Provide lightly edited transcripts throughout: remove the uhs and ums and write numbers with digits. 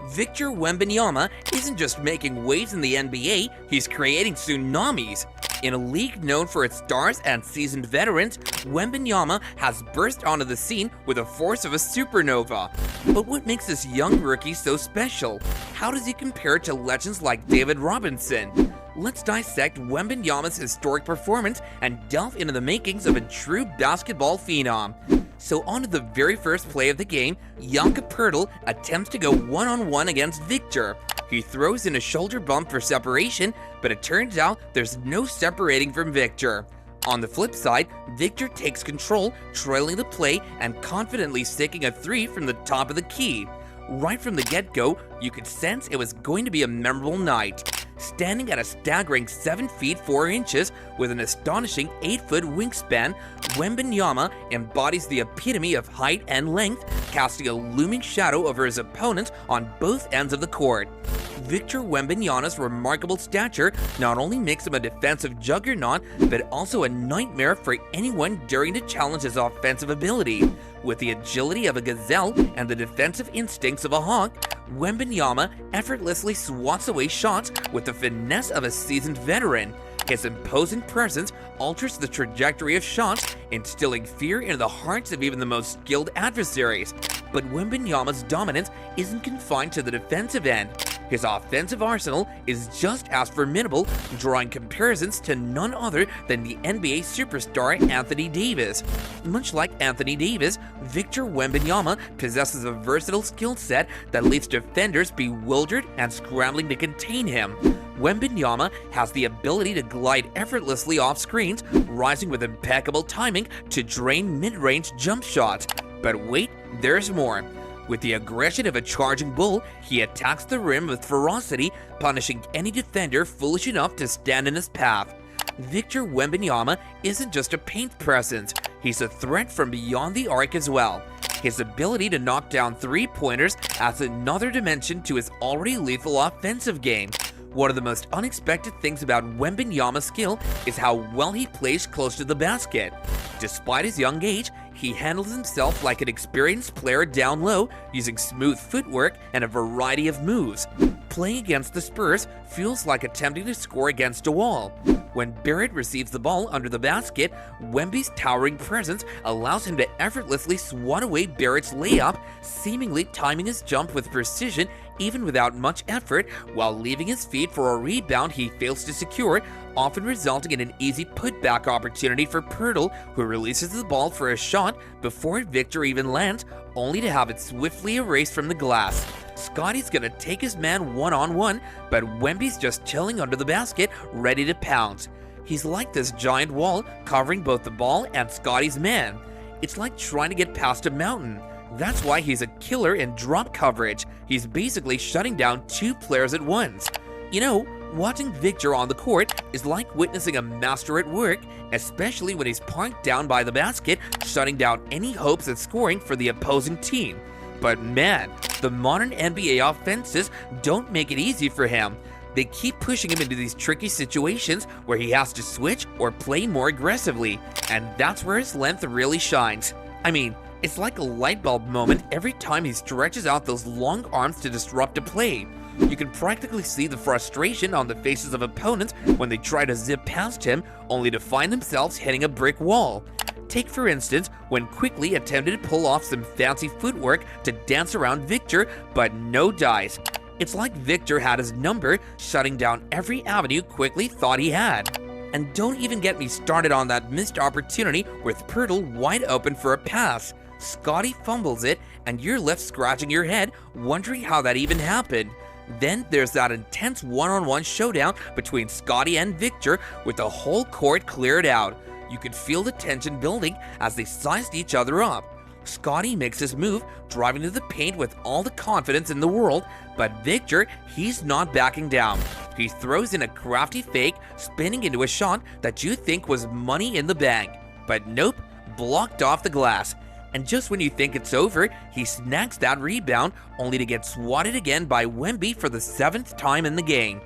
Victor Wembanyama isn't just making waves in the NBA, he's creating tsunamis. In a league known for its stars and seasoned veterans, Wembanyama has burst onto the scene with the force of a supernova. But what makes this young rookie so special? How does he compare to legends like David Robinson? Let's dissect Wembanyama's historic performance and delve into the makings of a true basketball phenom. So on to the very first play of the game, Jakob attempts to go one-on-one against Victor. He throws in a shoulder bump for separation, but it turns out there's no separating from Victor. On the flip side, Victor takes control, trailing the play and confidently sticking a three from the top of the key. Right from the get-go, you could sense it was going to be a memorable night. Standing at a staggering 7 feet 4 inches with an astonishing 8-foot wingspan, Wembanyama embodies the epitome of height and length, casting a looming shadow over his opponents on both ends of the court. Victor Wembanyama's remarkable stature not only makes him a defensive juggernaut, but also a nightmare for anyone daring to challenge his offensive ability. With the agility of a gazelle and the defensive instincts of a hawk, Wembanyama effortlessly swats away shots with the finesse of a seasoned veteran. His imposing presence alters the trajectory of shots, instilling fear into the hearts of even the most skilled adversaries. But Wembanyama's dominance isn't confined to the defensive end. His offensive arsenal is just as formidable, drawing comparisons to none other than the NBA superstar Anthony Davis. Much like Anthony Davis, Victor Wembanyama possesses a versatile skill set that leaves defenders bewildered and scrambling to contain him. Wembanyama has the ability to glide effortlessly off screens, rising with impeccable timing to drain mid-range jump shots. But wait, there's more. With the aggression of a charging bull, he attacks the rim with ferocity, punishing any defender foolish enough to stand in his path. Victor Wembanyama isn't just a paint presence, he's a threat from beyond the arc as well. His ability to knock down three-pointers adds another dimension to his already lethal offensive game. One of the most unexpected things about Wembanyama's skill is how well he plays close to the basket. Despite his young age, he handles himself like an experienced player down low, using smooth footwork and a variety of moves. Playing against the Spurs feels like attempting to score against a wall. When Barrett receives the ball under the basket, Wemby's towering presence allows him to effortlessly swat away Barrett's layup, seemingly timing his jump with precision even without much effort, while leaving his feet for a rebound he fails to secure, often resulting in an easy putback opportunity for Poeltl, who releases the ball for a shot before Victor even lands, only to have it swiftly erased from the glass. Scotty's gonna take his man one-on-one, but Wemby's just chilling under the basket, ready to pounce. He's like this giant wall, covering both the ball and Scotty's man. It's like trying to get past a mountain. That's why he's a killer in drop coverage. He's basically shutting down two players at once. You know, watching Victor on the court is like witnessing a master at work, especially when he's parked down by the basket, shutting down any hopes at scoring for the opposing team. But man, the modern NBA offenses don't make it easy for him. They keep pushing him into these tricky situations where he has to switch or play more aggressively, and that's where his length really shines. I mean, it's like a light bulb moment every time he stretches out those long arms to disrupt a play. You can practically see the frustration on the faces of opponents when they try to zip past him, only to find themselves hitting a brick wall. Take for instance, when quickly attempted to pull off some fancy footwork to dance around Victor, but no dice. It's like Victor had his number, shutting down every avenue quickly thought he had. And don't even get me started on that missed opportunity with Poeltl wide open for a pass. Scotty fumbles it, and you're left scratching your head, wondering how that even happened. Then there's that intense one-on-one showdown between Scotty and Victor, with the whole court cleared out. You could feel the tension building as they sized each other up. Scotty makes his move, driving to the paint with all the confidence in the world, but Victor, he's not backing down. He throws in a crafty fake, spinning into a shot that you think was money in the bank. But nope, blocked off the glass. And just when you think it's over, he snags that rebound, only to get swatted again by Wemby for the 7th time in the game.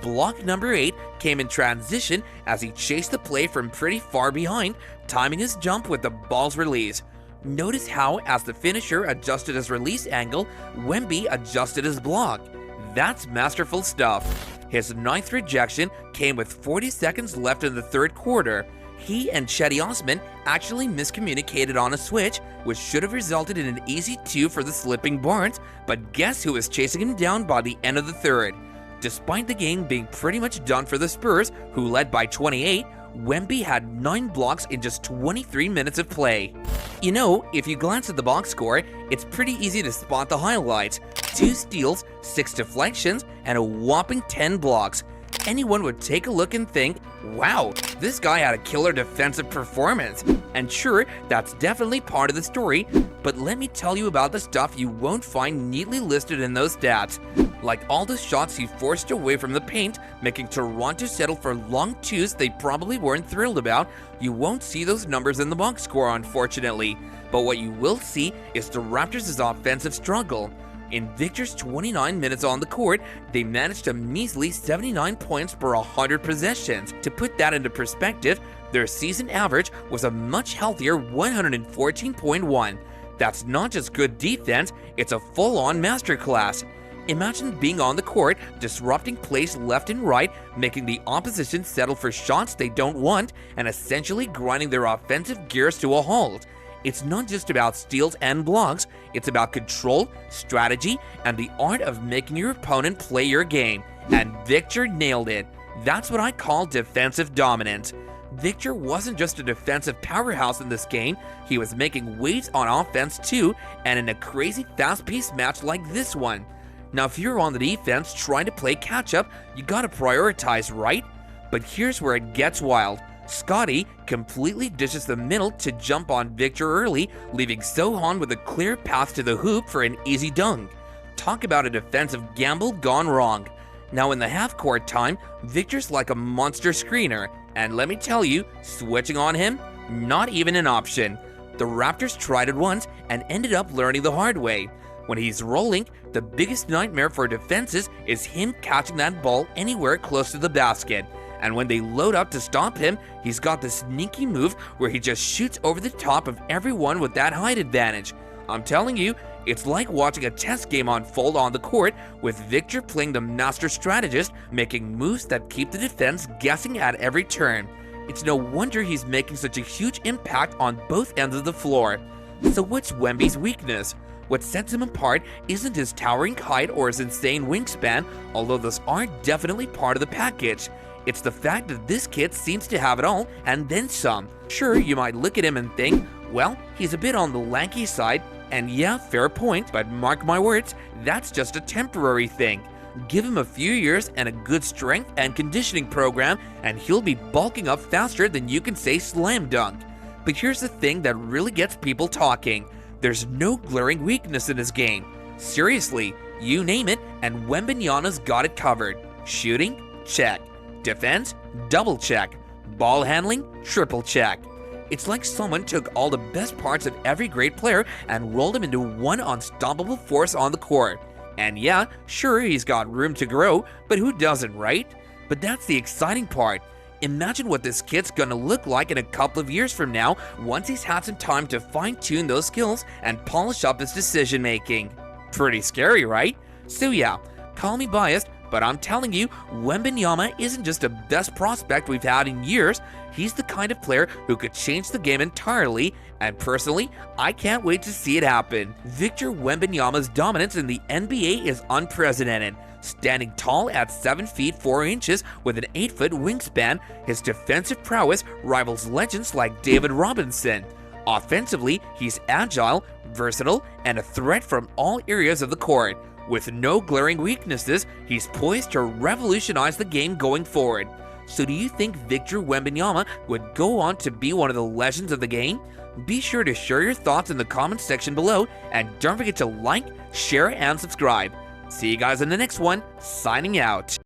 Block number 8 came in transition as he chased the play from pretty far behind, timing his jump with the ball's release. Notice how, as the finisher adjusted his release angle, Wemby adjusted his block. That's masterful stuff. His ninth rejection came with 40 seconds left in the third quarter. He and Cedi Osman actually miscommunicated on a switch, which should have resulted in an easy 2 for the slipping Barnes, but guess who was chasing him down by the end of the third? Despite the game being pretty much done for the Spurs, who led by 28, Wemby had 9 blocks in just 23 minutes of play. You know, if you glance at the box score, it's pretty easy to spot the highlights. 2 steals, 6 deflections, and a whopping 10 blocks. Anyone would take a look and think, wow, this guy had a killer defensive performance. And sure, that's definitely part of the story, but let me tell you about the stuff you won't find neatly listed in those stats. Like all the shots he forced away from the paint, making Toronto settle for long twos they probably weren't thrilled about, you won't see those numbers in the box score, unfortunately. But what you will see is the Raptors' offensive struggle. In Victor's 29 minutes on the court, they managed a measly 79 points per 100 possessions. To put that into perspective, their season average was a much healthier 114.1. That's not just good defense, it's a full-on masterclass. Imagine being on the court, disrupting plays left and right, making the opposition settle for shots they don't want, and essentially grinding their offensive gears to a halt. It's not just about steals and blocks, it's about control, strategy, and the art of making your opponent play your game. And Victor nailed it. That's what I call defensive dominance. Victor wasn't just a defensive powerhouse in this game, he was making waves on offense too, and in a crazy fast-paced match like this one. Now if you're on the defense trying to play catch-up, you gotta prioritize, right? But here's where it gets wild. Scotty completely dishes the middle to jump on Victor early, leaving Sohan with a clear path to the hoop for an easy dunk. Talk about a defensive gamble gone wrong. Now in the half-court time, Victor's like a monster screener, and let me tell you, switching on him, not even an option. The Raptors tried it once and ended up learning the hard way. When he's rolling, the biggest nightmare for defenses is him catching that ball anywhere close to the basket. And when they load up to stop him, he's got this sneaky move where he just shoots over the top of everyone with that height advantage. I'm telling you, it's like watching a chess game unfold on the court, with Victor playing the master strategist, making moves that keep the defense guessing at every turn. It's no wonder he's making such a huge impact on both ends of the floor. So what's Wemby's weakness? What sets him apart isn't his towering height or his insane wingspan, although those are definitely part of the package. It's the fact that this kid seems to have it all, and then some. Sure, you might look at him and think, well, he's a bit on the lanky side, and yeah, fair point, but mark my words, that's just a temporary thing. Give him a few years and a good strength and conditioning program, and he'll be bulking up faster than you can say slam dunk. But here's the thing that really gets people talking. There's no glaring weakness in his game. Seriously, you name it, and Wembanyama's got it covered. Shooting? Check. Defense? Double check. Ball handling? Triple check. It's like someone took all the best parts of every great player and rolled them into one unstoppable force on the court. And yeah, sure, he's got room to grow, but who doesn't, right? But that's the exciting part. Imagine what this kid's gonna look like in a couple of years from now once he's had some time to fine-tune those skills and polish up his decision-making. Pretty scary, right? So yeah, call me biased, but I'm telling you, Wembanyama isn't just the best prospect we've had in years, he's the kind of player who could change the game entirely, and personally, I can't wait to see it happen. Victor Wembanyama's dominance in the NBA is unprecedented. Standing tall at 7 feet 4 inches with an 8-foot wingspan, his defensive prowess rivals legends like David Robinson. Offensively, he's agile, versatile, and a threat from all areas of the court. With no glaring weaknesses, he's poised to revolutionize the game going forward. So do you think Victor Wembanyama would go on to be one of the legends of the game? Be sure to share your thoughts in the comments section below, and don't forget to like, share, and subscribe. See you guys in the next one, signing out.